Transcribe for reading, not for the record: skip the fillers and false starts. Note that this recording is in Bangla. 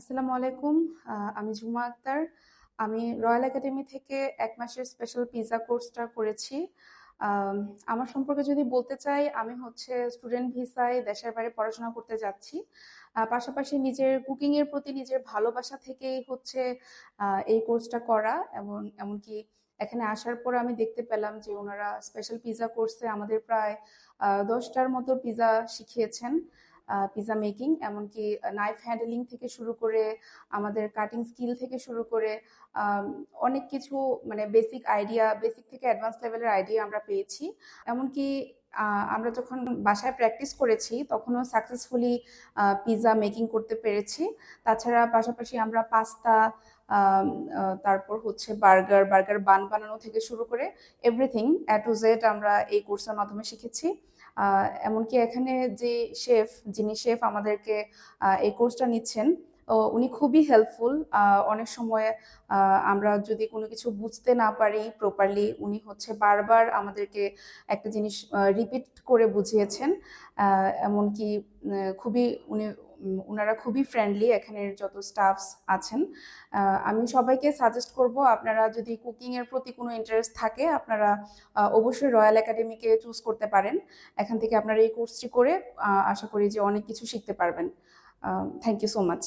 আসসালামু আলাইকুম। আমি ঝুমা আক্তার। আমি রয়্যাল একাডেমি থেকে ১ মাসের স্পেশাল পিজ্জা কোর্সটা করেছি। আম আমার সম্পর্কে যদি বলতে চাই, আমি হচ্ছে স্টুডেন্ট ভিসায় দেশের বাইরে পড়াশোনা করতে যাচ্ছি। পাশাপাশি নিজের কুকিং এর প্রতি নিজের ভালোবাসা থেকেই হচ্ছে এই কোর্সটা করা, এবং এমনকি এখানে আসার পর আমি দেখতে পেলাম যে ওনারা স্পেশাল পিজ্জা কোর্সে আমাদের প্রায় ১০টার মতো পিজ্জা শিখিয়েছেন। পিজ্জা মেকিং, এমনকি নাইফ হ্যান্ডলিং থেকে শুরু করে আমাদের কাটিং স্কিল থেকে শুরু করে আম, অনেক কিছু, মানে বেসিক থেকে অ্যাডভান্স লেভেলের আইডিয়া আমরা পেয়েছি। এমনকি আমরা যখন বাসায় প্র্যাকটিস করেছি তখনও সাকসেসফুলি পিৎজা মেকিং করতে পেরেছি। তাছাড়া পাশাপাশি আমরা পাস্তা, তারপর হচ্ছে বার্গার বান বানানো থেকে শুরু করে এভরিথিং টু জেড আমরা এই কোর্সের মাধ্যমে শিখেছি। এমনকি এখানে যে যিনি শেফ আমাদেরকে এই কোর্সটা নিচ্ছেন, উনি খুবই হেল্পফুল। অনেক সময় আমরা যদি কোনো কিছু বুঝতে না পারি প্রপারলি, উনি হচ্ছে বারবার আমাদেরকে একটা জিনিস রিপিট করে বুঝিয়েছেন। এমনকি খুবই উনারা খুবই ফ্রেন্ডলি, এখানের যত স্টাফস আছেন। আমি সবাইকে সাজেস্ট করব, আপনারা যদি কুকিং এর প্রতি কোনো ইন্টারেস্ট থাকে, আপনারা অবশ্যই রয়্যাল একাডেমিকে চুজ করতে পারেন। এখান থেকে আপনারা এই কোর্সটি করে আশা করি যে অনেক কিছু শিখতে পারবেন। Thank you so much.